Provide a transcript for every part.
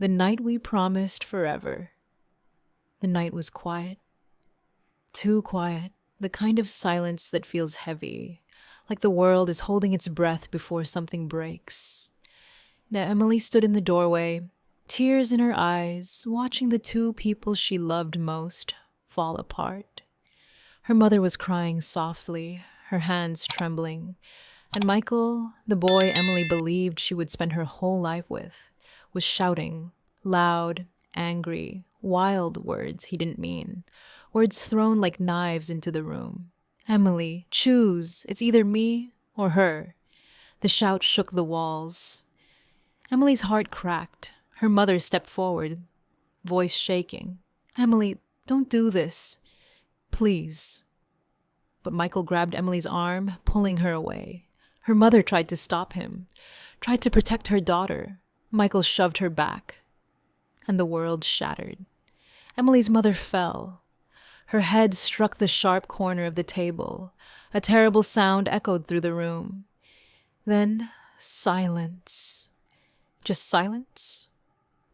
The night we promised forever. The night was quiet. Too quiet. The kind of silence that feels heavy, like the world is holding its breath before something breaks. Now Emily stood in the doorway, tears in her eyes, watching the two people she loved most fall apart. Her mother was crying softly, her hands trembling, and Michael, the boy Emily believed she would spend her whole life with, was shouting, loud, angry, wild words he didn't mean, words thrown like knives into the room. "Emily, choose. It's either me or her." The shout shook the walls. Emily's heart cracked. Her mother stepped forward, voice shaking. "Emily, don't do this. Please." But Michael grabbed Emily's arm, pulling her away. Her mother tried to stop him, tried to protect her daughter. Michael shoved her back, and the world shattered. Emily's mother fell. Her head struck the sharp corner of the table. A terrible sound echoed through the room. Then silence. Just silence.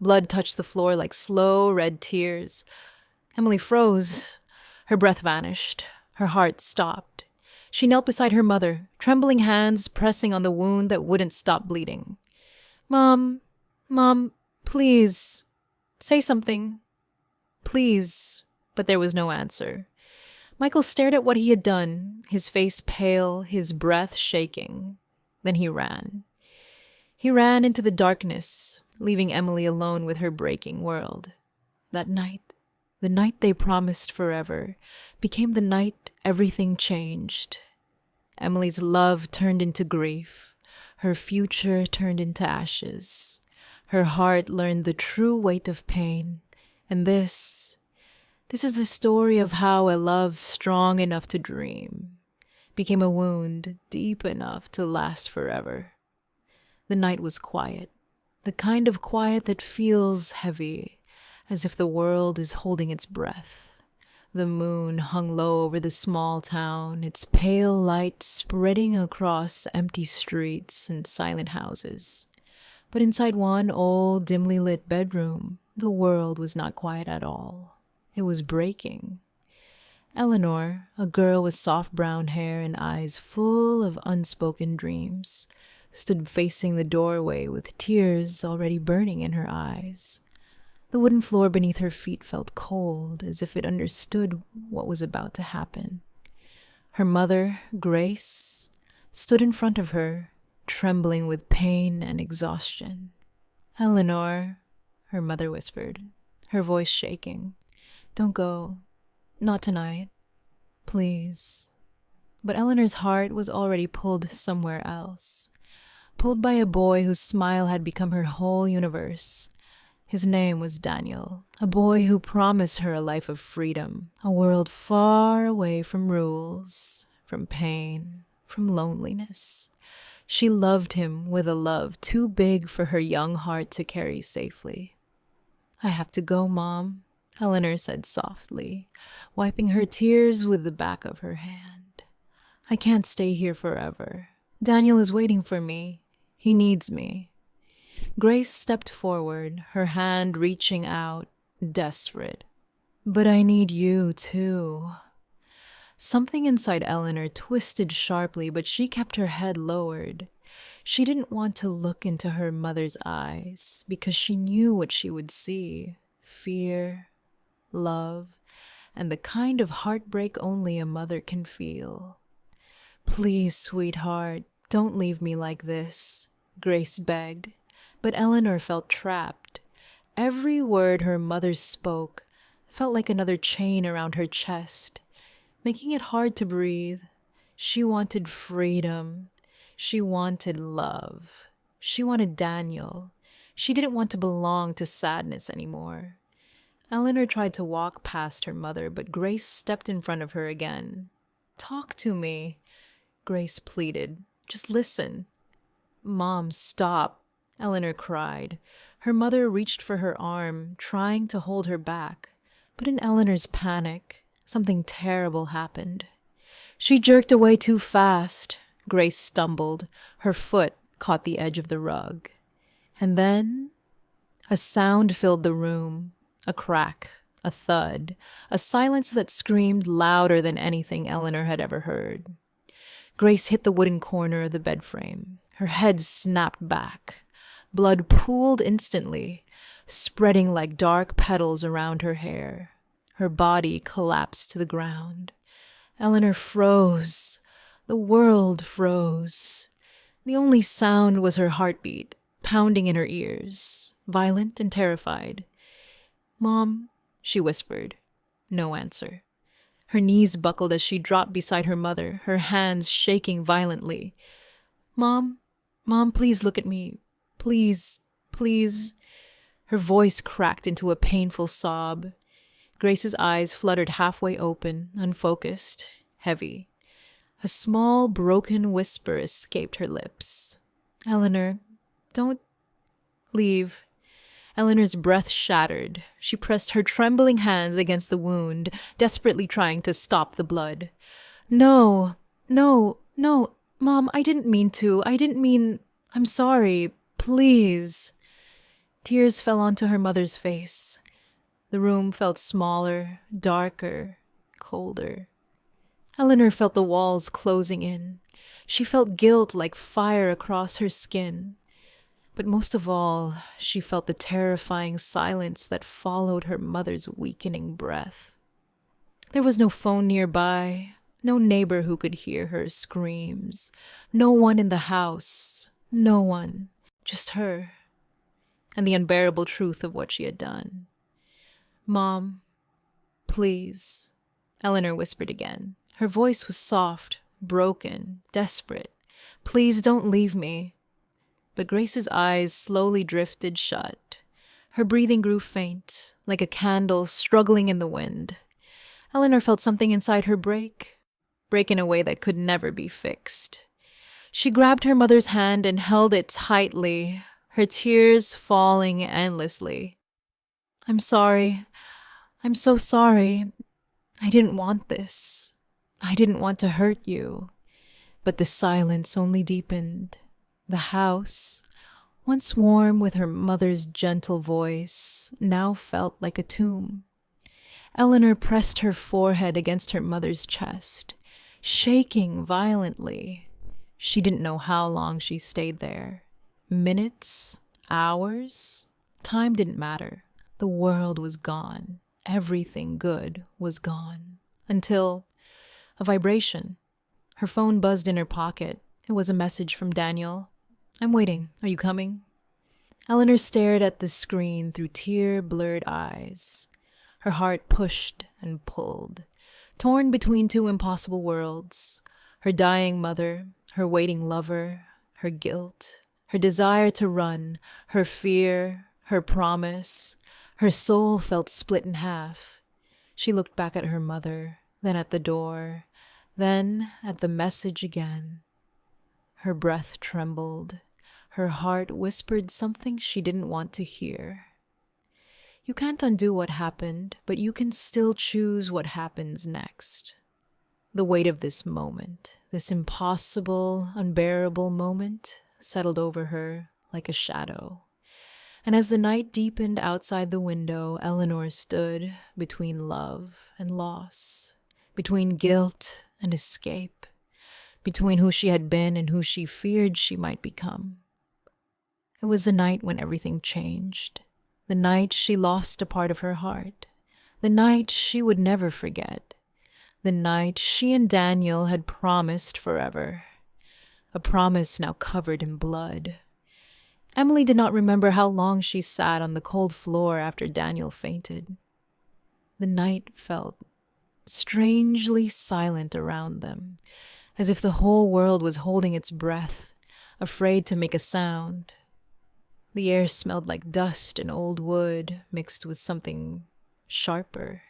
Blood touched the floor like slow red tears. Emily froze. Her breath vanished. Her heart stopped. She knelt beside her mother, trembling hands pressing on the wound that wouldn't stop bleeding. Mom, please, say something. Please." But there was no answer. Michael stared at what he had done, his face pale, his breath shaking. Then he ran. He ran into the darkness, leaving Emily alone with her breaking world. That night, the night they promised forever, became the night everything changed. Emily's love turned into grief. Her future turned into ashes. Her heart learned the true weight of pain. And this is the story of how a love strong enough to dream became a wound deep enough to last forever. The night was quiet, the kind of quiet that feels heavy, as if the world is holding its breath. The moon hung low over the small town, its pale light spreading across empty streets and silent houses. But inside one old, dimly lit bedroom, the world was not quiet at all. It was breaking. Eleanor, a girl with soft brown hair and eyes full of unspoken dreams, stood facing the doorway with tears already burning in her eyes. The wooden floor beneath her feet felt cold, as if it understood what was about to happen. Her mother, Grace, stood in front of her, trembling with pain and exhaustion. "Eleanor," her mother whispered, her voice shaking. "Don't go. Not tonight. Please." But Eleanor's heart was already pulled somewhere else. Pulled by a boy whose smile had become her whole universe. His name was Daniel, a boy who promised her a life of freedom, a world far away from rules, from pain, from loneliness. She loved him with a love too big for her young heart to carry safely. "I have to go, Mom," Eleanor said softly, wiping her tears with the back of her hand. "I can't stay here forever. Daniel is waiting for me. He needs me." Grace stepped forward, her hand reaching out, desperate. "But I need you, too." Something inside Eleanor twisted sharply, but she kept her head lowered. She didn't want to look into her mother's eyes, because she knew what she would see. Fear, love, and the kind of heartbreak only a mother can feel. "Please, sweetheart, don't leave me like this," Grace begged. But Eleanor felt trapped. Every word her mother spoke felt like another chain around her chest, making it hard to breathe. She wanted freedom. She wanted love. She wanted Daniel. She didn't want to belong to sadness anymore. Eleanor tried to walk past her mother, but Grace stepped in front of her again. "Talk to me," Grace pleaded. "Just listen." "Mom, stop," Eleanor cried. Her mother reached for her arm, trying to hold her back. But in Eleanor's panic, something terrible happened. She jerked away too fast. Grace stumbled. Her foot caught the edge of the rug. And then A sound filled the room, a crack, a thud, a silence that screamed louder than anything Eleanor had ever heard. Grace hit the wooden corner of the bed frame. Her head snapped back. Blood pooled instantly, spreading like dark petals around her hair. Her body collapsed to the ground. Eleanor froze. The world froze. The only sound was her heartbeat, pounding in her ears, violent and terrified. "Mom," she whispered. No answer. Her knees buckled as she dropped beside her mother, her hands shaking violently. Mom, please look at me. Please, please." Her voice cracked into a painful sob. Grace's eyes fluttered halfway open, unfocused, heavy. A small, broken whisper escaped her lips. "Eleanor, don't leave." Eleanor's breath shattered. She pressed her trembling hands against the wound, desperately trying to stop the blood. No, Mom, I didn't mean to. I'm sorry. Please." Tears fell onto her mother's face. The room felt smaller, darker, colder. Eleanor felt the walls closing in. She felt guilt like fire across her skin. But most of all, she felt the terrifying silence that followed her mother's weakening breath. There was no phone nearby, no neighbor who could hear her screams, no one in the house, no one, just her, and the unbearable truth of what she had done. "Mom, please," Eleanor whispered again. Her voice was soft, broken, desperate. "Please don't leave me." But Grace's eyes slowly drifted shut. Her breathing grew faint, like a candle struggling in the wind. Eleanor felt something inside her break in a way that could never be fixed. She grabbed her mother's hand and held it tightly, her tears falling endlessly. "I'm sorry. I'm so sorry. I didn't want this. I didn't want to hurt you." But the silence only deepened. The house, once warm with her mother's gentle voice, now felt like a tomb. Eleanor pressed her forehead against her mother's chest, shaking violently. She didn't know how long she stayed there. Minutes? Hours? Time didn't matter. The world was gone. Everything good was gone. Until a vibration. Her phone buzzed in her pocket. It was a message from Daniel. "I'm waiting. Are you coming?" Eleanor stared at the screen through tear-blurred eyes. Her heart pushed and pulled, torn between two impossible worlds. Her dying mother, her waiting lover, her guilt, her desire to run, her fear, her promise. Her soul felt split in half. She looked back at her mother, then at the door, then at the message again. Her breath trembled. Her heart whispered something she didn't want to hear. You can't undo what happened, but you can still choose what happens next. The weight of this moment, this impossible, unbearable moment, settled over her like a shadow. And as the night deepened outside the window, Eleanor stood between love and loss, between guilt and escape, between who she had been and who she feared she might become. It was the night when everything changed, the night she lost a part of her heart, the night she would never forget, the night she and Daniel had promised forever, a promise now covered in blood. Emily did not remember how long she sat on the cold floor after Daniel fainted. The night felt strangely silent around them, as if the whole world was holding its breath, afraid to make a sound. The air smelled like dust and old wood mixed with something sharper,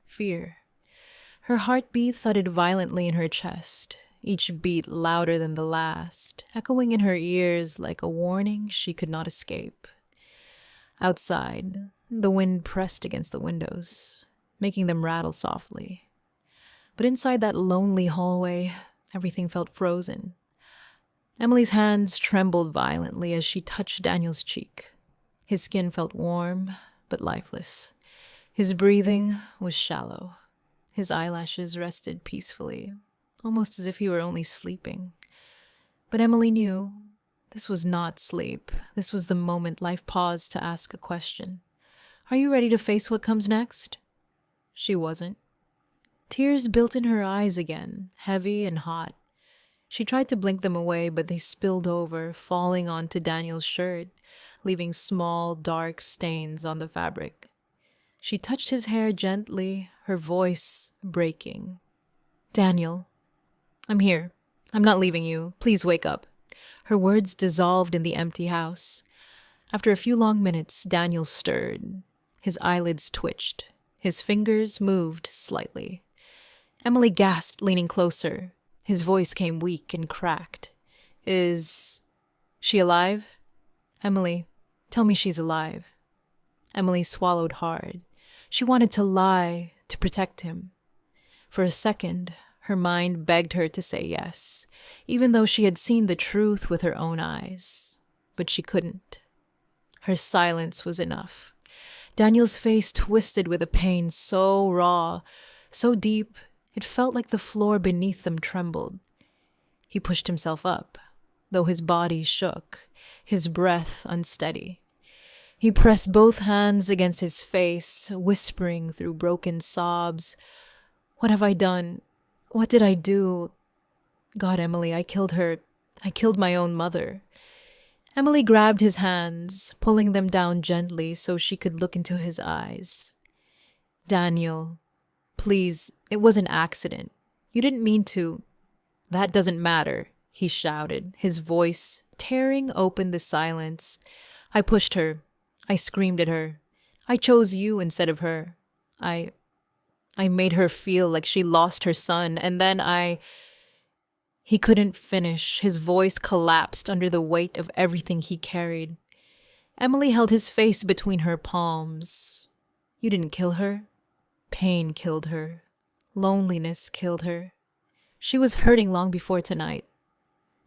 fear. Her heartbeat thudded violently in her chest, each beat louder than the last, echoing in her ears like a warning she could not escape. Outside, the wind pressed against the windows, making them rattle softly. But inside that lonely hallway, everything felt frozen. Emily's hands trembled violently as she touched Daniel's cheek. His skin felt warm, but lifeless. His breathing was shallow. His eyelashes rested peacefully, almost as if he were only sleeping. But Emily knew this was not sleep. This was the moment life paused to ask a question. Are you ready to face what comes next? She wasn't. Tears built in her eyes again, heavy and hot. She tried to blink them away, but they spilled over, falling onto Daniel's shirt, leaving small, dark stains on the fabric. She touched his hair gently, her voice breaking. Daniel, I'm here. I'm not leaving you. Please wake up. Her words dissolved in the empty house. After a few long minutes, Daniel stirred. His eyelids twitched. His fingers moved slightly. Emily gasped, leaning closer. His voice came weak and cracked. Is she alive? Emily, tell me she's alive. Emily swallowed hard. She wanted to lie, to protect him. For a second, her mind begged her to say yes, even though she had seen the truth with her own eyes. But she couldn't. Her silence was enough. Daniel's face twisted with a pain so raw, so deep, it felt like the floor beneath them trembled. He pushed himself up, though his body shook, his breath unsteady. He pressed both hands against his face, whispering through broken sobs, What have I done? What did I do? God, Emily, I killed her. I killed my own mother. Emily grabbed his hands, pulling them down gently so she could look into his eyes. Daniel, please, it was an accident. You didn't mean to. That doesn't matter, he shouted, his voice tearing open the silence. I pushed her. I screamed at her. I chose you instead of her. I made her feel like she lost her son, and then He couldn't finish. His voice collapsed under the weight of everything he carried. Emily held his face between her palms. You didn't kill her. Pain killed her. Loneliness killed her. She was hurting long before tonight.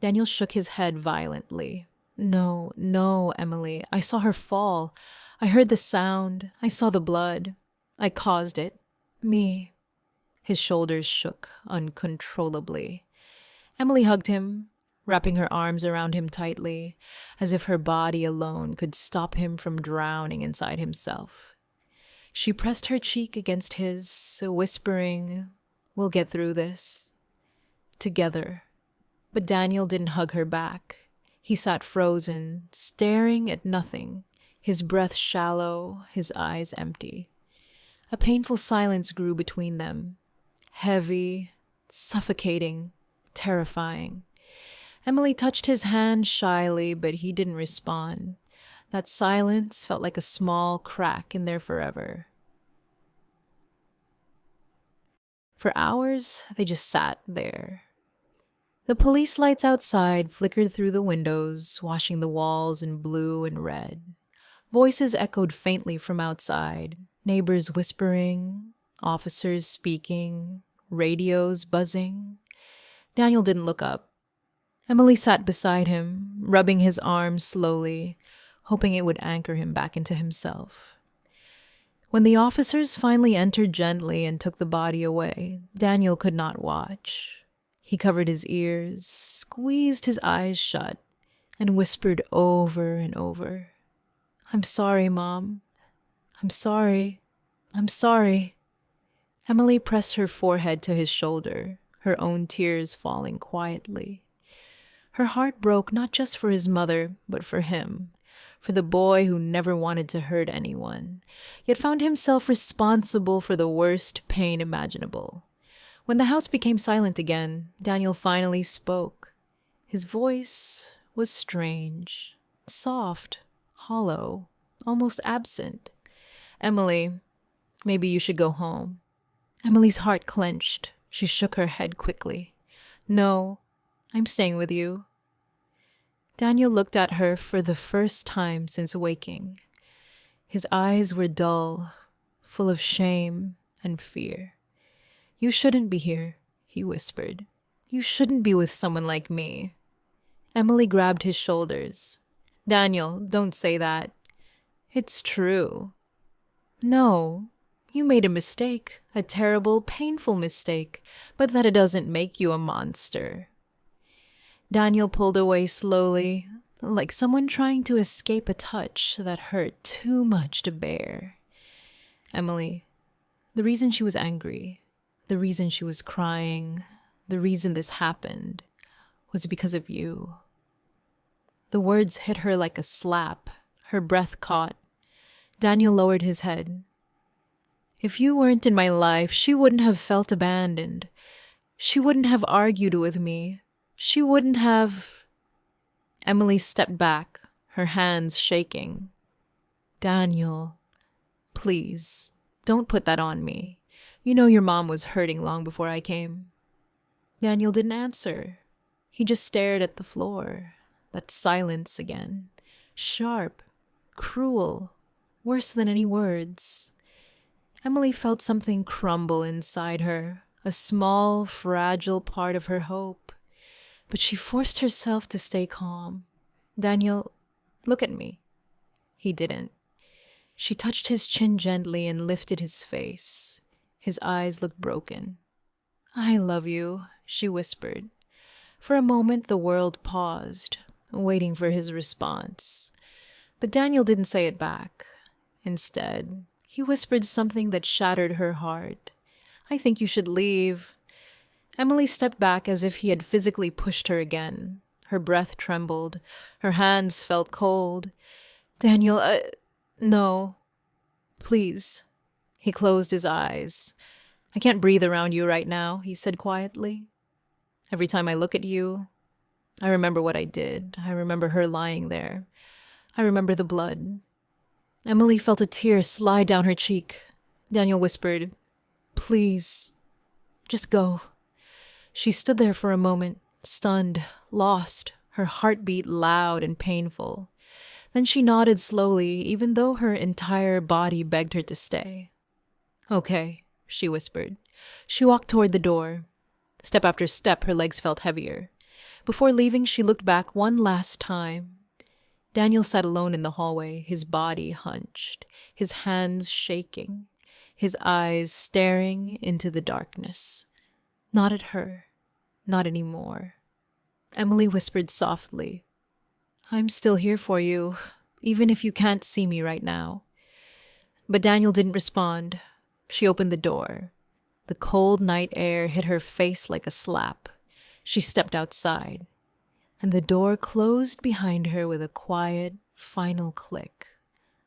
Daniel shook his head violently. No, no, Emily. I saw her fall. I heard the sound. I saw the blood. I caused it. Me. His shoulders shook uncontrollably. Emily hugged him, wrapping her arms around him tightly, as if her body alone could stop him from drowning inside himself. She pressed her cheek against his, whispering, We'll get through this. Together. But Daniel didn't hug her back. He sat frozen, staring at nothing, his breath shallow, his eyes empty. A painful silence grew between them, heavy, suffocating, terrifying. Emily touched his hand shyly, but he didn't respond. That silence felt like a small crack in their forever. For hours, they just sat there. The police lights outside flickered through the windows, washing the walls in blue and red. Voices echoed faintly from outside, neighbors whispering, officers speaking, radios buzzing. Daniel didn't look up. Emily sat beside him, rubbing his arm slowly, hoping it would anchor him back into himself. When the officers finally entered gently and took the body away, Daniel could not watch. He covered his ears, squeezed his eyes shut, and whispered over and over, I'm sorry, Mom. I'm sorry. I'm sorry. Emily pressed her forehead to his shoulder, her own tears falling quietly. Her heart broke not just for his mother, but for him, for the boy who never wanted to hurt anyone, yet found himself responsible for the worst pain imaginable. When the house became silent again, Daniel finally spoke. His voice was strange, soft, hollow, almost absent. Emily, maybe you should go home. Emily's heart clenched. She shook her head quickly. No, I'm staying with you. Daniel looked at her for the first time since waking. His eyes were dull, full of shame and fear. You shouldn't be here, he whispered. You shouldn't be with someone like me. Emily grabbed his shoulders. Daniel, don't say that. It's true. No, you made a mistake, a terrible, painful mistake, but that doesn't make you a monster. Daniel pulled away slowly, like someone trying to escape a touch that hurt too much to bear. Emily, the reason she was angry, the reason she was crying, the reason this happened was because of you. The words hit her like a slap. Her breath caught. Daniel lowered his head. If you weren't in my life, she wouldn't have felt abandoned. She wouldn't have argued with me. She wouldn't have... Emily stepped back, her hands shaking. Daniel, please, don't put that on me. You know your mom was hurting long before I came. Daniel didn't answer. He just stared at the floor. That silence again. Sharp, cruel, worse than any words. Emily felt something crumble inside her, a small, fragile part of her hope. But she forced herself to stay calm. Daniel, look at me. He didn't. She touched his chin gently and lifted his face. His eyes looked broken. I love you, she whispered. For a moment, the world paused, waiting for his response. But Daniel didn't say it back. Instead, he whispered something that shattered her heart. I think you should leave. Emily stepped back as if he had physically pushed her again. Her breath trembled. Her hands felt cold. Daniel, no. Please. He closed his eyes. I can't breathe around you right now, he said quietly. Every time I look at you, I remember what I did. I remember her lying there. I remember the blood. Emily felt a tear slide down her cheek. Daniel whispered, please, just go. She stood there for a moment, stunned, lost, her heartbeat loud and painful. Then she nodded slowly, even though her entire body begged her to stay. Okay, she whispered. She walked toward the door. Step after step, her legs felt heavier. Before leaving, she looked back one last time. Daniel sat alone in the hallway, his body hunched, his hands shaking, his eyes staring into the darkness. Not at her. Not anymore. Emily whispered softly, I'm still here for you, even if you can't see me right now. But Daniel didn't respond. She opened the door. The cold night air hit her face like a slap. She stepped outside, and the door closed behind her with a quiet, final click,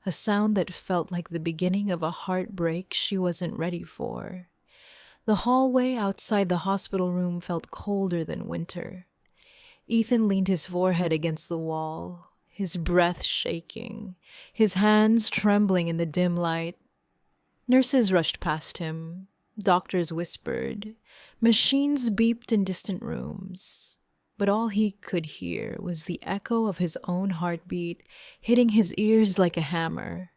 a sound that felt like the beginning of a heartbreak she wasn't ready for. The hallway outside the hospital room felt colder than winter. Ethan leaned his forehead against the wall, his breath shaking, his hands trembling in the dim light. Nurses rushed past him. Doctors whispered. Machines beeped in distant rooms. But all he could hear was the echo of his own heartbeat hitting his ears like a hammer.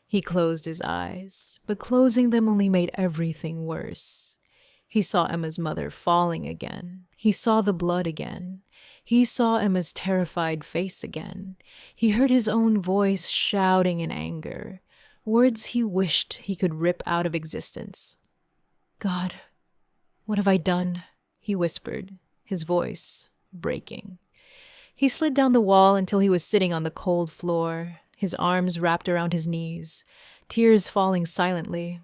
He closed his eyes, but closing them only made everything worse. He saw Emma's mother falling again. He saw the blood again. He saw Emma's terrified face again. He heard his own voice shouting in anger, words he wished he could rip out of existence. God, what have I done? He whispered, his voice breaking. He slid down the wall until he was sitting on the cold floor, his arms wrapped around his knees, tears falling silently.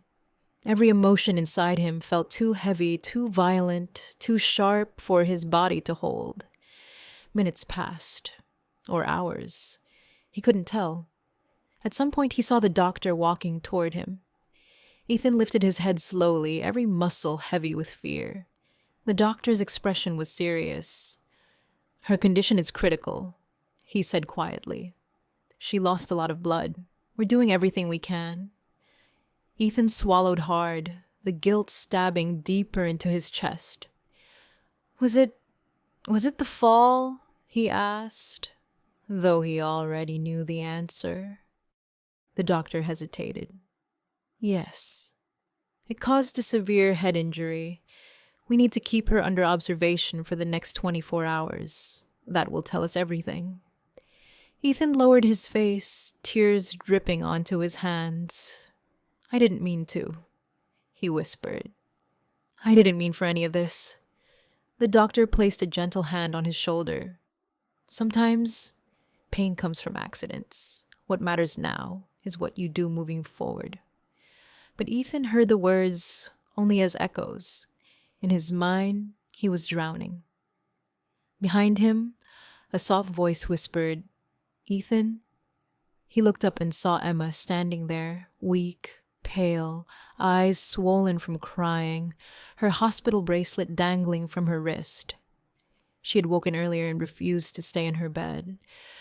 Every emotion inside him felt too heavy, too violent, too sharp for his body to hold. Minutes passed, or hours. He couldn't tell. At some point, he saw the doctor walking toward him. Ethan lifted his head slowly, every muscle heavy with fear. The doctor's expression was serious. Her condition is critical, he said quietly. She lost a lot of blood. We're doing everything we can. Ethan swallowed hard, the guilt stabbing deeper into his chest. Was it the fall? He asked, though he already knew the answer. The doctor hesitated. Yes. It caused a severe head injury. We need to keep her under observation for the next 24 hours. That will tell us everything. Ethan lowered his face, tears dripping onto his hands. "I didn't mean to," he whispered. "I didn't mean for any of this." The doctor placed a gentle hand on his shoulder. "Sometimes pain comes from accidents. What matters now is what you do moving forward." But Ethan heard the words only as echoes. In his mind, he was drowning. Behind him, a soft voice whispered, "Ethan?" He looked up and saw Emma standing there, weak, pale, eyes swollen from crying, her hospital bracelet dangling from her wrist. She had woken earlier and refused to stay in her bed.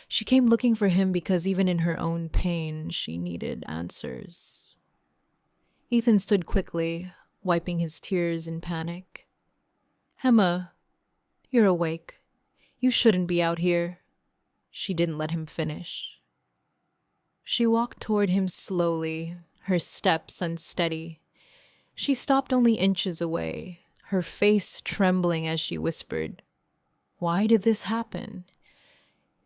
She came looking for him because even in her own pain, she needed answers. Ethan stood quickly, wiping his tears in panic. "Emma, you're awake. You shouldn't be out here." She didn't let him finish. She walked toward him slowly, her steps unsteady. She stopped only inches away, her face trembling as she whispered, "Why did this happen?"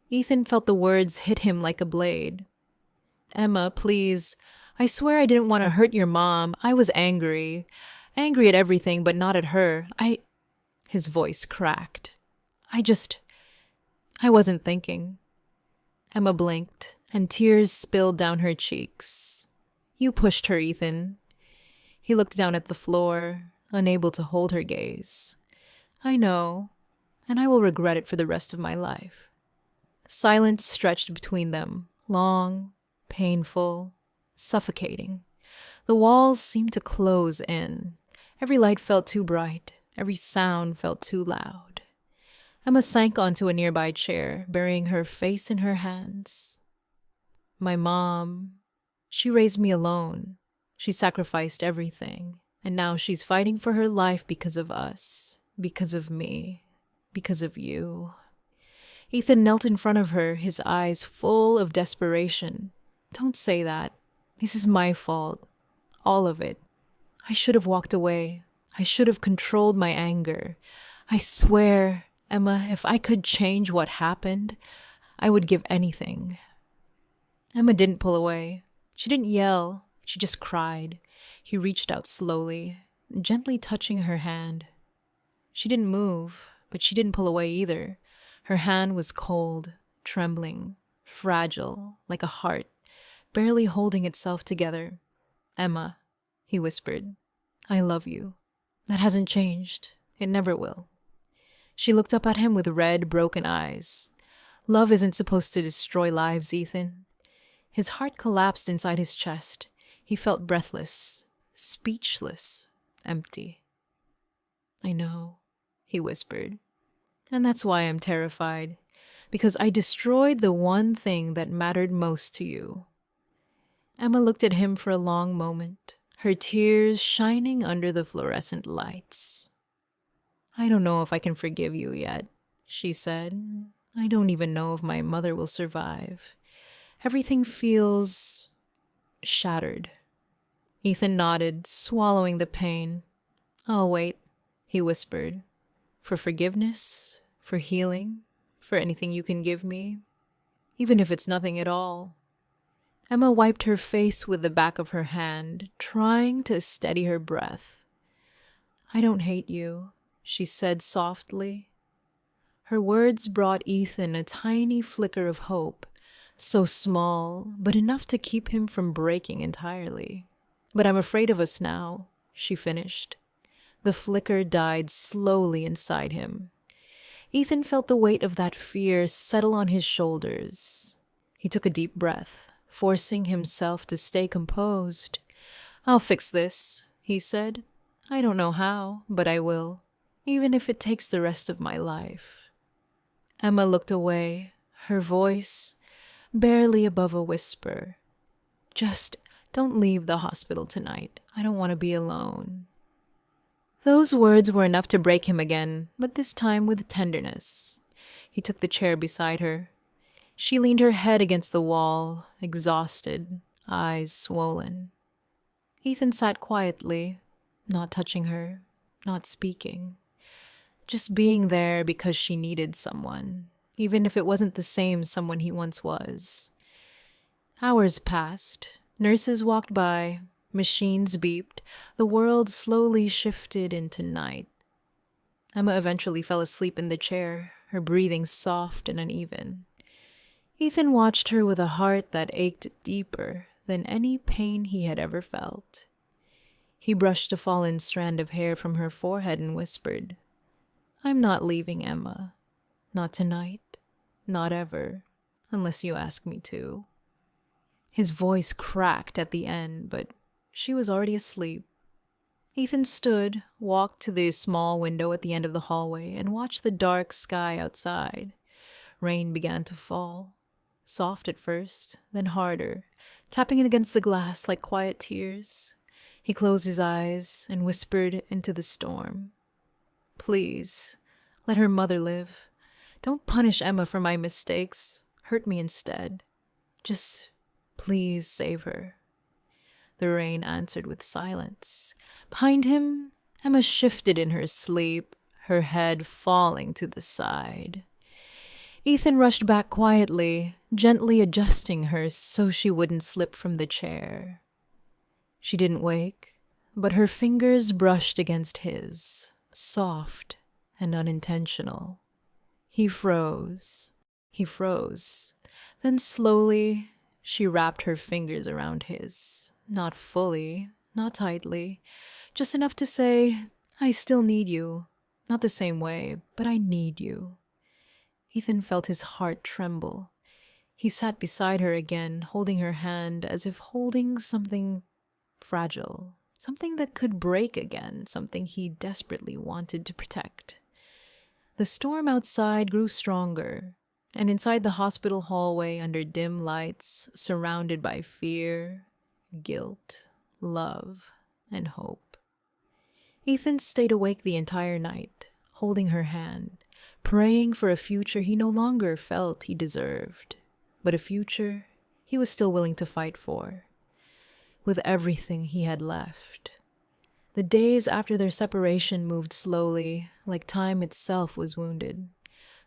Ethan felt the words hit him like a blade. "Emma, please. I swear I didn't want to hurt your mom. I was angry. Angry at everything, but not at her. His voice cracked. I wasn't thinking." Emma blinked, and tears spilled down her cheeks. "You pushed her, Ethan." He looked down at the floor, unable to hold her gaze. "I know, and I will regret it for the rest of my life." Silence stretched between them, long, painful, suffocating. The walls seemed to close in. Every light felt too bright. Every sound felt too loud. Emma sank onto a nearby chair, burying her face in her hands. "My mom, she raised me alone. She sacrificed everything. And now she's fighting for her life because of us, because of me, because of you." Ethan knelt in front of her, his eyes full of desperation. "Don't say that. This is my fault. All of it. I should have walked away. I should have controlled my anger. I swear, Emma, if I could change what happened, I would give anything." Emma didn't pull away. She didn't yell. She just cried. He reached out slowly, gently touching her hand. She didn't move, but she didn't pull away either. Her hand was cold, trembling, fragile, like a heart, barely holding itself together. "Emma," he whispered, "I love you. That hasn't changed. It never will." She looked up at him with red, broken eyes. "Love isn't supposed to destroy lives, Ethan." His heart collapsed inside his chest. He felt breathless, speechless, empty. "I know," he whispered. "And that's why I'm terrified. Because I destroyed the one thing that mattered most to you." Emma looked at him for a long moment, her tears shining under the fluorescent lights. "I don't know if I can forgive you yet," she said. "I don't even know if my mother will survive. Everything feels shattered." Ethan nodded, swallowing the pain. "I'll wait," he whispered. "For forgiveness, for healing, for anything you can give me, even if it's nothing at all." Emma wiped her face with the back of her hand, trying to steady her breath. "I don't hate you," she said softly. Her words brought Ethan a tiny flicker of hope, so small, but enough to keep him from breaking entirely. "But I'm afraid of us now," she finished. The flicker died slowly inside him. Ethan felt the weight of that fear settle on his shoulders. He took a deep breath, forcing himself to stay composed. "I'll fix this," he said. "I don't know how, but I will, even if it takes the rest of my life." Emma looked away, her voice barely above a whisper. "Just don't leave the hospital tonight. I don't want to be alone." Those words were enough to break him again, but this time with tenderness. He took the chair beside her. She leaned her head against the wall, exhausted, eyes swollen. Ethan sat quietly, not touching her, not speaking, just being there because she needed someone, even if it wasn't the same someone he once was. Hours passed. Nurses walked by. Machines beeped. The world slowly shifted into night. Emma eventually fell asleep in the chair, her breathing soft and uneven. Ethan watched her with a heart that ached deeper than any pain he had ever felt. He brushed a fallen strand of hair from her forehead and whispered, "I'm not leaving, Emma. Not tonight. Not ever. Unless you ask me to." His voice cracked at the end, but she was already asleep. Ethan stood, walked to the small window at the end of the hallway, and watched the dark sky outside. Rain began to fall. Soft at first, then harder, tapping against the glass like quiet tears. He closed his eyes and whispered into the storm, "Please, let her mother live. Don't punish Emma for my mistakes. Hurt me instead. Just please save her." The rain answered with silence. Behind him, Emma shifted in her sleep, her head falling to the side. Ethan rushed back quietly, gently adjusting her so she wouldn't slip from the chair. She didn't wake, but her fingers brushed against his, soft and unintentional. He froze. Then slowly, she wrapped her fingers around his. Not fully, not tightly, just enough to say, "I still need you. Not the same way, but I need you." Ethan felt his heart tremble. He sat beside her again, holding her hand as if holding something fragile, something that could break again, something he desperately wanted to protect. The storm outside grew stronger, and inside the hospital hallway, under dim lights, surrounded by fear, guilt, love, and hope. Ethan stayed awake the entire night, holding her hand, praying for a future he no longer felt he deserved, but a future he was still willing to fight for, with everything he had left. The days after their separation moved slowly, like time itself was wounded.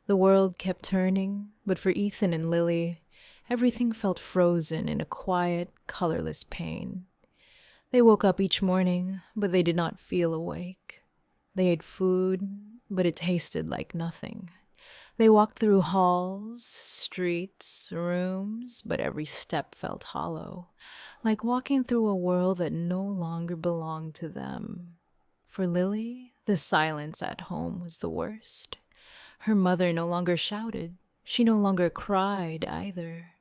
The world kept turning, but for Ethan and Lily, everything felt frozen in a quiet, colorless pain. They woke up each morning, but they did not feel awake. They ate food, but it tasted like nothing. They walked through halls, streets, rooms, but every step felt hollow, like walking through a world that no longer belonged to them. For Lily, the silence at home was the worst. Her mother no longer shouted. She no longer cried either.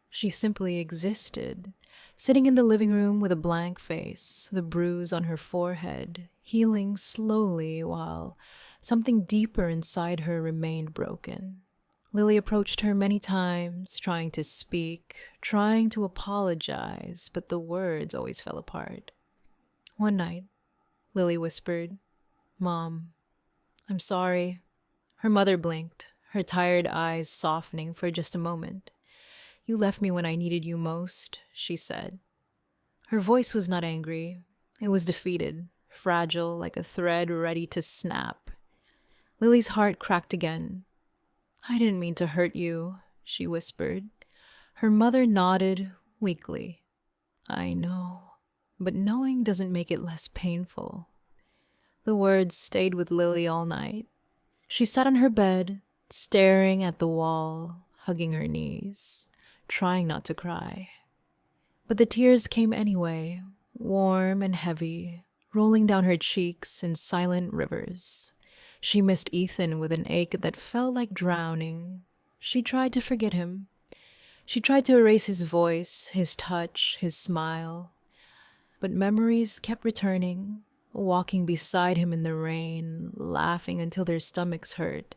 She simply existed, sitting in the living room with a blank face, the bruise on her forehead, healing slowly while something deeper inside her remained broken. Lily approached her many times, trying to speak, trying to apologize, but the words always fell apart. One night, Lily whispered, "Mom, I'm sorry." Her mother blinked, her tired eyes softening for just a moment. "You left me when I needed you most," she said. Her voice was not angry. It was defeated, fragile like a thread ready to snap. Lily's heart cracked again. "I didn't mean to hurt you," she whispered. Her mother nodded weakly. "I know, but knowing doesn't make it less painful." The words stayed with Lily all night. She sat on her bed, staring at the wall, hugging her knees, trying not to cry. But the tears came anyway, warm and heavy, rolling down her cheeks in silent rivers. She missed Ethan with an ache that felt like drowning. She tried to forget him. She tried to erase his voice, his touch, his smile. But memories kept returning, walking beside him in the rain, laughing until their stomachs hurt,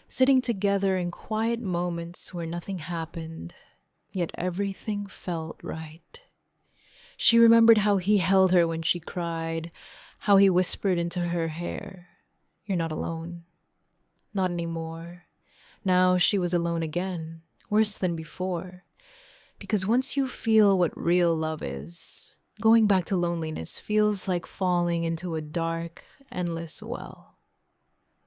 sitting together in quiet moments where nothing happened, yet everything felt right. She remembered how he held her when she cried, how he whispered into her hair, "You're not alone." Not anymore. Now she was alone again, worse than before. Because once you feel what real love is, going back to loneliness feels like falling into a dark, endless well.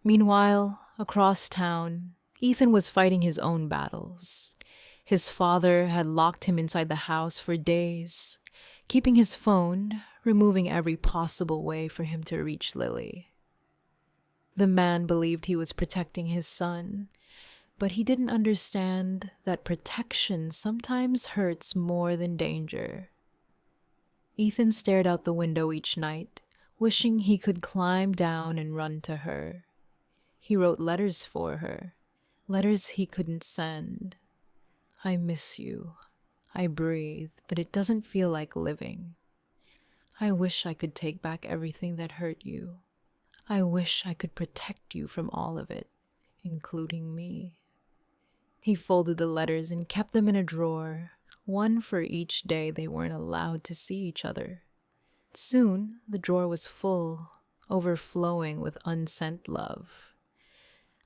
Meanwhile, across town, Ethan was fighting his own battles. His father had locked him inside the house for days, keeping his phone, removing every possible way for him to reach Lily. The man believed he was protecting his son, but he didn't understand that protection sometimes hurts more than danger. Ethan stared out the window each night, wishing he could climb down and run to her. He wrote letters for her, letters he couldn't send. I miss you. I breathe, but it doesn't feel like living. I wish I could take back everything that hurt you. I wish I could protect you from all of it, including me. He folded the letters and kept them in a drawer, one for each day they weren't allowed to see each other. Soon, the drawer was full, overflowing with unsent love.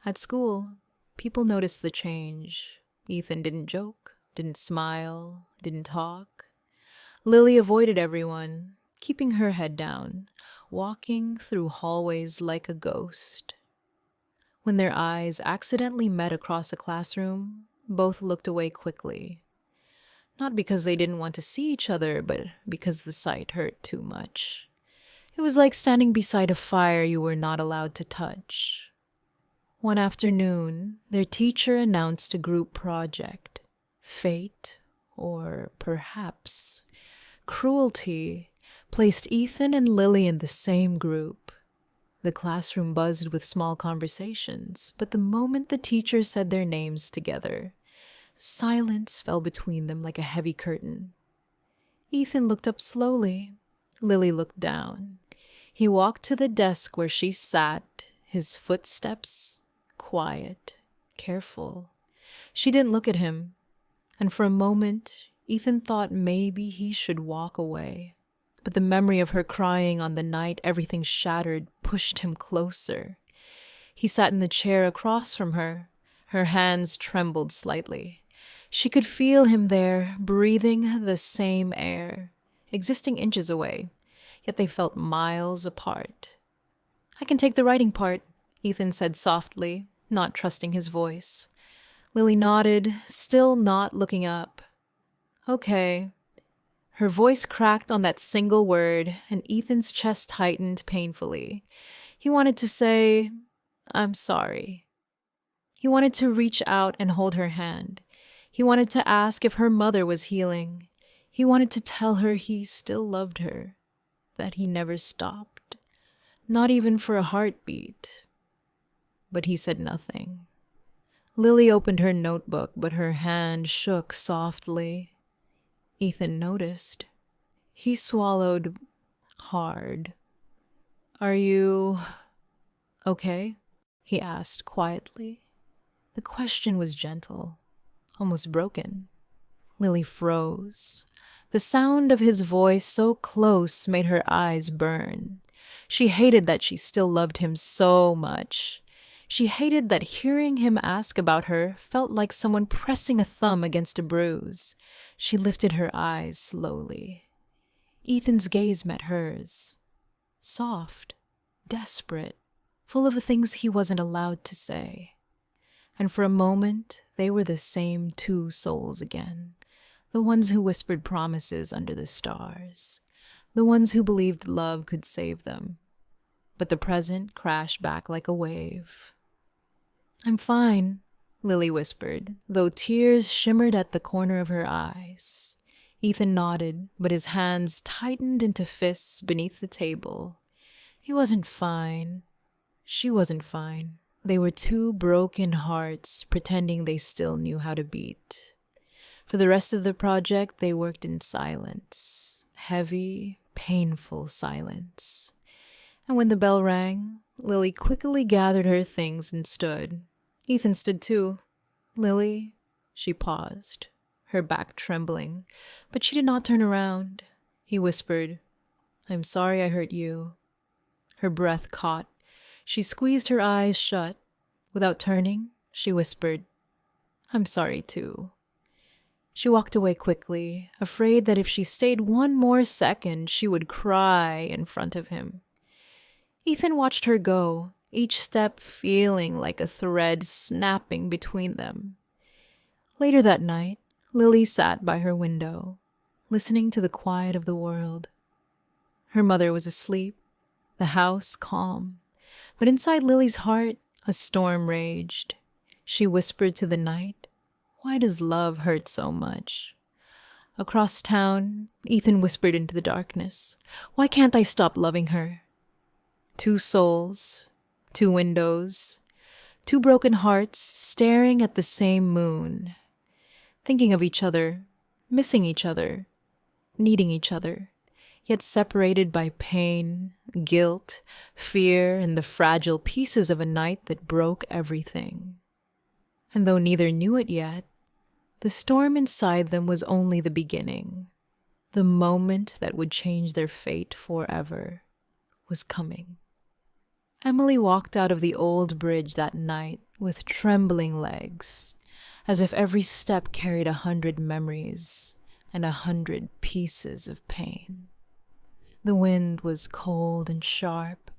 At school, people noticed the change. Ethan didn't joke, didn't smile, didn't talk. Lily avoided everyone, keeping her head down, walking through hallways like a ghost. When their eyes accidentally met across a classroom, both looked away quickly. Not because they didn't want to see each other, but because the sight hurt too much. It was like standing beside a fire you were not allowed to touch. One afternoon, their teacher announced a group project. Fate, or perhaps cruelty, placed Ethan and Lily in the same group. The classroom buzzed with small conversations, but the moment the teacher said their names together, silence fell between them like a heavy curtain. Ethan looked up slowly. Lily looked down. He walked to the desk where she sat, his footsteps quiet, careful. She didn't look at him, and for a moment, Ethan thought maybe he should walk away. But the memory of her crying on the night everything shattered pushed him closer. He sat in the chair across from her. Her hands trembled slightly. She could feel him there, breathing the same air, existing inches away, yet they felt miles apart. "I can take the writing part," Ethan said softly, not trusting his voice. Lily nodded, still not looking up. "Okay." Her voice cracked on that single word, and Ethan's chest tightened painfully. He wanted to say, "I'm sorry." He wanted to reach out and hold her hand. He wanted to ask if her mother was healing. He wanted to tell her he still loved her, that he never stopped, not even for a heartbeat. But he said nothing. Lily opened her notebook, but her hand shook softly. Ethan noticed. He swallowed hard. "Are you okay?" he asked quietly. The question was gentle, almost broken. Lily froze. The sound of his voice so close made her eyes burn. She hated that she still loved him so much. She hated that hearing him ask about her felt like someone pressing a thumb against a bruise. She lifted her eyes slowly. Ethan's gaze met hers. Soft, desperate, full of things he wasn't allowed to say. And for a moment, they were the same two souls again. The ones who whispered promises under the stars. The ones who believed love could save them. But the present crashed back like a wave. "I'm fine," Lily whispered, though tears shimmered at the corner of her eyes. Ethan nodded, but his hands tightened into fists beneath the table. He wasn't fine. She wasn't fine. They were two broken hearts pretending they still knew how to beat. For the rest of the project, they worked in silence. Heavy, painful silence. And when the bell rang, Lily quickly gathered her things and stood. Ethan stood too. "Lily," she paused, her back trembling, but she did not turn around. He whispered, "I'm sorry I hurt you." Her breath caught. She squeezed her eyes shut. Without turning, she whispered, "I'm sorry too." She walked away quickly, afraid that if she stayed one more second, she would cry in front of him. Ethan watched her go, each step feeling like a thread snapping between them. Later that night, Lily sat by her window, listening to the quiet of the world. Her mother was asleep, the house calm, but inside Lily's heart, a storm raged. She whispered to the night, "Why does love hurt so much?" Across town, Ethan whispered into the darkness, "Why can't I stop loving her?" Two souls, two windows, two broken hearts staring at the same moon, thinking of each other, missing each other, needing each other, yet separated by pain, guilt, fear, and the fragile pieces of a night that broke everything. And though neither knew it yet, the storm inside them was only the beginning. The moment that would change their fate forever was coming. Emily walked out of the old bridge that night with trembling legs, as if every step carried 100 memories and 100 pieces of pain. The wind was cold and sharp,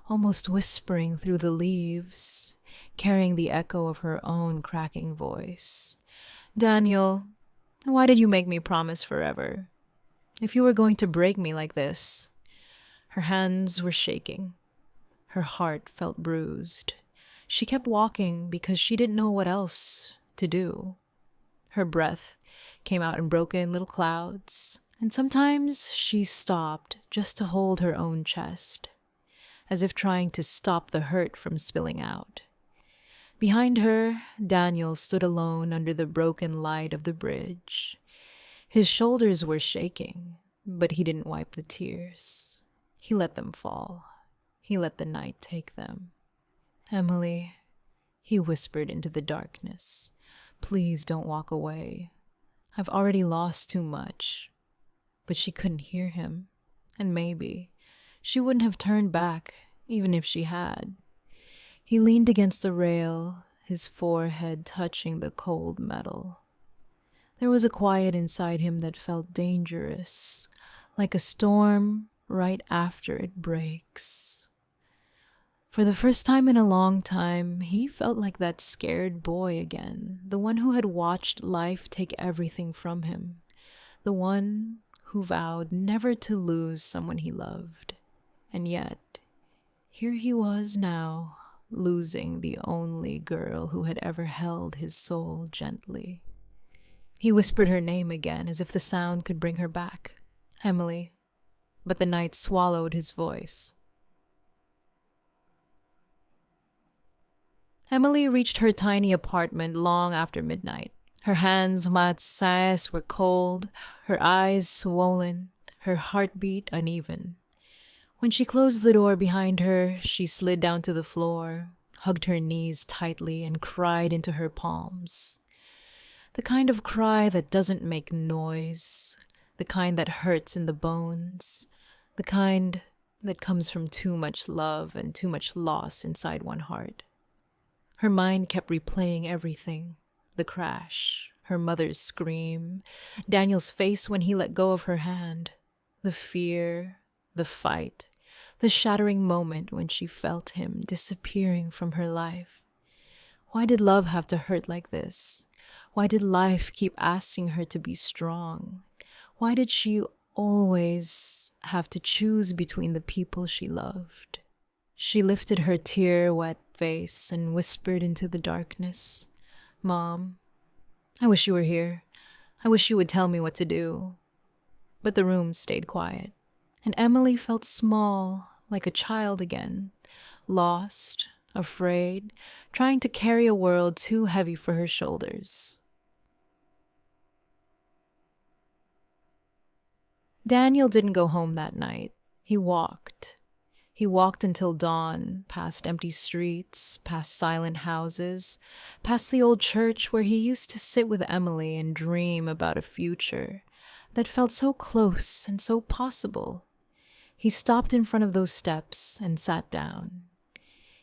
almost whispering through the leaves, carrying the echo of her own cracking voice. "Daniel, why did you make me promise forever? If you were going to break me like this..." Her hands were shaking. Her heart felt bruised. She kept walking because she didn't know what else to do. Her breath came out in broken little clouds, and sometimes she stopped just to hold her own chest, as if trying to stop the hurt from spilling out. Behind her, Daniel stood alone under the broken light of the bridge. His shoulders were shaking, but he didn't wipe the tears. He let them fall. He let the night take them. "Emily," he whispered into the darkness, "please don't walk away. I've already lost too much." But she couldn't hear him, and maybe she wouldn't have turned back even if she had. He leaned against the rail, his forehead touching the cold metal. There was a quiet inside him that felt dangerous, like a storm right after it breaks. For the first time in a long time, he felt like that scared boy again, the one who had watched life take everything from him, the one who vowed never to lose someone he loved. And yet, here he was now, losing the only girl who had ever held his soul gently. He whispered her name again, as if the sound could bring her back. "Emily." But the night swallowed his voice. Emily reached her tiny apartment long after midnight. Her hands were cold, her eyes swollen, her heartbeat uneven. When she closed the door behind her, she slid down to the floor, hugged her knees tightly, and cried into her palms. The kind of cry that doesn't make noise, the kind that hurts in the bones, the kind that comes from too much love and too much loss inside one heart. Her mind kept replaying everything: the crash, her mother's scream, Daniel's face when he let go of her hand, the fear, the fight, the shattering moment when she felt him disappearing from her life. Why did love have to hurt like this? Why did life keep asking her to be strong? Why did she always have to choose between the people she loved? She lifted her tear-wet face and whispered into the darkness, "Mom, I wish you were here. I wish you would tell me what to do." But the room stayed quiet, and Emily felt small, like a child again, lost, afraid, trying to carry a world too heavy for her shoulders. Daniel didn't go home that night. He walked. He walked until dawn, past empty streets, past silent houses, past the old church where he used to sit with Emily and dream about a future that felt so close and so possible. He stopped in front of those steps and sat down.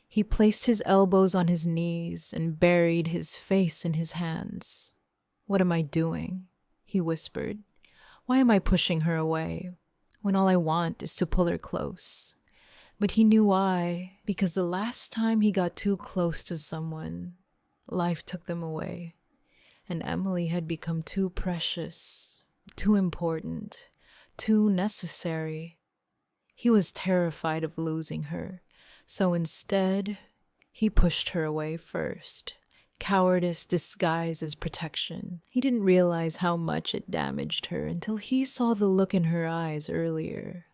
He placed his elbows on his knees and buried his face in his hands. "What am I doing?" he whispered. "Why am I pushing her away when all I want is to pull her close?" But he knew why, because the last time he got too close to someone, life took them away, and Emily had become too precious, too important, too necessary. He was terrified of losing her, so instead, he pushed her away first. Cowardice disguised as protection. He didn't realize how much it damaged her until he saw the look in her eyes earlier.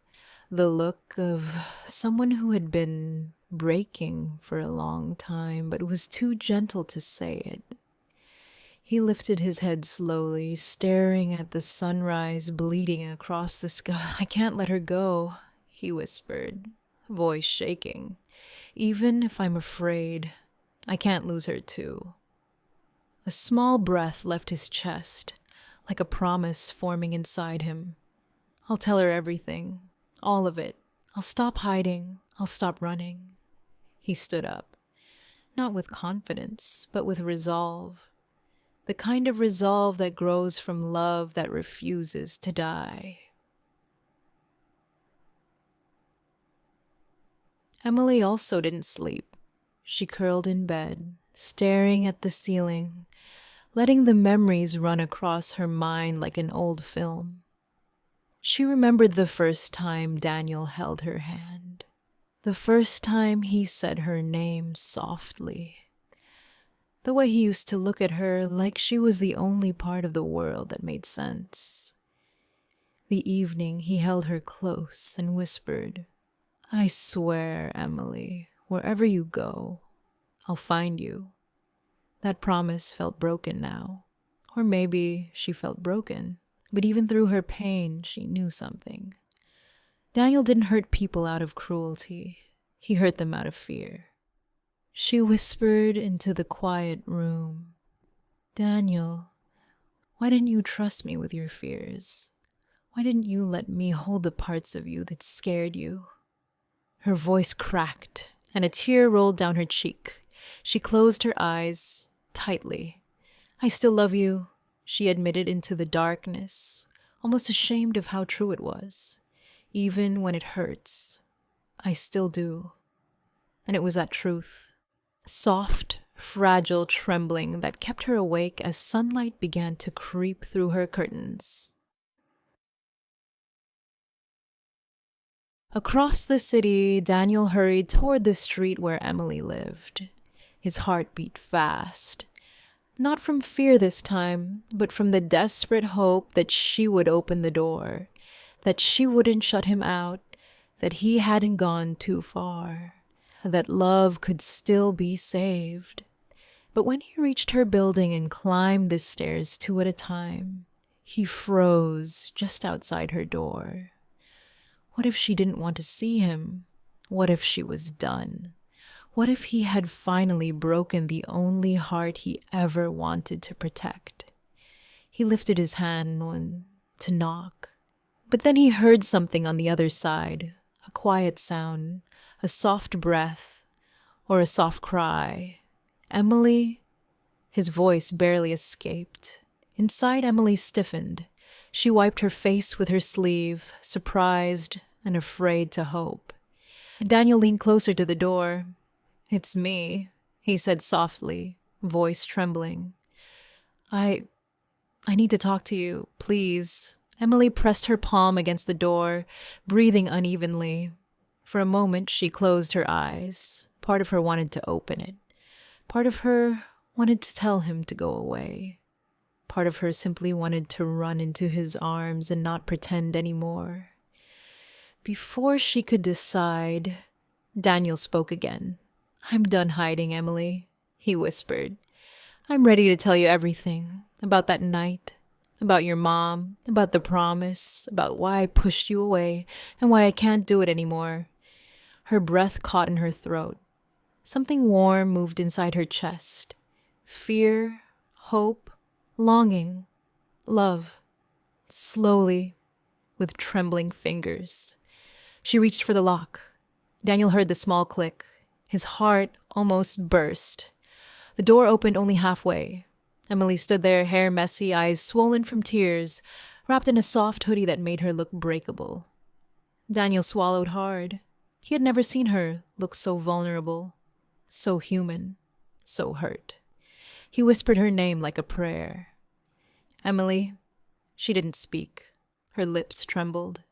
The look of someone who had been breaking for a long time, but was too gentle to say it. He lifted his head slowly, staring at the sunrise bleeding across the sky. "I can't let her go," he whispered, voice shaking. "Even if I'm afraid, I can't lose her too." A small breath left his chest, like a promise forming inside him. "I'll tell her everything. All of it. I'll stop hiding. I'll stop running." He stood up, not with confidence, but with resolve. The kind of resolve that grows from love that refuses to die. Emily also didn't sleep. She curled in bed, staring at the ceiling, letting the memories run across her mind like an old film. She remembered the first time Daniel held her hand, the first time he said her name softly, the way he used to look at her like she was the only part of the world that made sense. The evening he held her close and whispered, "I swear, Emily, wherever you go, I'll find you." That promise felt broken now. Or maybe she felt broken. But even through her pain, she knew something. Daniel didn't hurt people out of cruelty. He hurt them out of fear. She whispered into the quiet room, "Daniel, why didn't you trust me with your fears? Why didn't you let me hold the parts of you that scared you?" Her voice cracked, and a tear rolled down her cheek. She closed her eyes tightly. "I still love you," she admitted into the darkness, almost ashamed of how true it was. "Even when it hurts, I still do." And it was that truth, soft, fragile trembling, that kept her awake as sunlight began to creep through her curtains. Across the city, Daniel hurried toward the street where Emily lived. His heart beat fast. Not from fear this time, but from the desperate hope that she would open the door, that she wouldn't shut him out, that he hadn't gone too far, that love could still be saved. But when he reached her building and climbed the stairs 2 at a time, he froze just outside her door. What if she didn't want to see him? What if she was done? What if he had finally broken the only heart he ever wanted to protect? He lifted his hand to knock, but then he heard something on the other side, a quiet sound, a soft breath, or a soft cry. "Emily?" His voice barely escaped. Inside, Emily stiffened. She wiped her face with her sleeve, surprised and afraid to hope. Daniel leaned closer to the door. "It's me," he said softly, voice trembling. I need to talk to you, please." Emily pressed her palm against the door, breathing unevenly. For a moment, she closed her eyes. Part of her wanted to open it. Part of her wanted to tell him to go away. Part of her simply wanted to run into his arms and not pretend anymore. Before she could decide, Daniel spoke again. "I'm done hiding, Emily," he whispered. "I'm ready to tell you everything about that night, about your mom, about the promise, about why I pushed you away, and why I can't do it anymore." Her breath caught in her throat. Something warm moved inside her chest. Fear, hope, longing, love. Slowly, with trembling fingers, she reached for the lock. Daniel heard the small click. His heart almost burst. The door opened only halfway. Emily stood there, hair messy, eyes swollen from tears, wrapped in a soft hoodie that made her look breakable. Daniel swallowed hard. He had never seen her look so vulnerable, so human, so hurt. He whispered her name like a prayer. Emily. She didn't speak. Her lips trembled.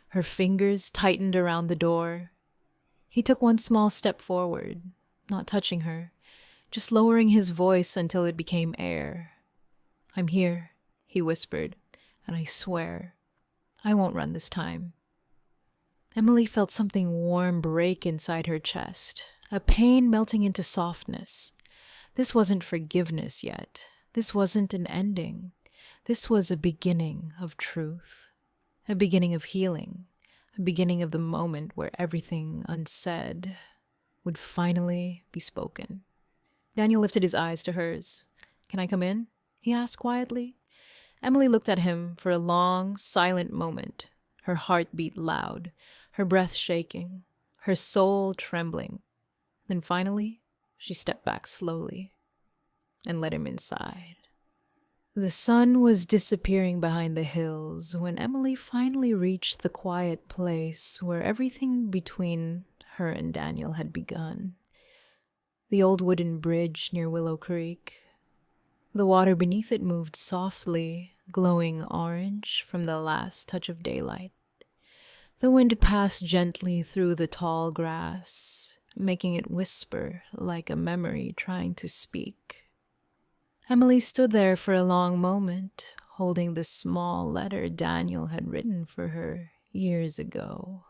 Her fingers tightened around the door. He took one small step forward, not touching her, just lowering his voice until it became air. "I'm here," he whispered, "and I swear, I won't run this time." Emily felt something warm break inside her chest, a pain melting into softness. This wasn't forgiveness yet. This wasn't an ending. This was a beginning of truth, a beginning of healing, a beginning of the moment where everything unsaid would finally be spoken. Daniel lifted his eyes to hers. "Can I come in?" he asked quietly. Emily looked at him for a long, silent moment, her heart beat loud, her breath shaking, her soul trembling. Then finally, she stepped back slowly and let him inside. The sun was disappearing behind the hills when Emily finally reached the quiet place where everything between her and Daniel had begun. The old wooden bridge near Willow Creek. The water beneath it moved softly, glowing orange from the last touch of daylight. The wind passed gently through the tall grass, making it whisper like a memory trying to speak. Emily stood there for a long moment, holding the small letter Daniel had written for her years ago.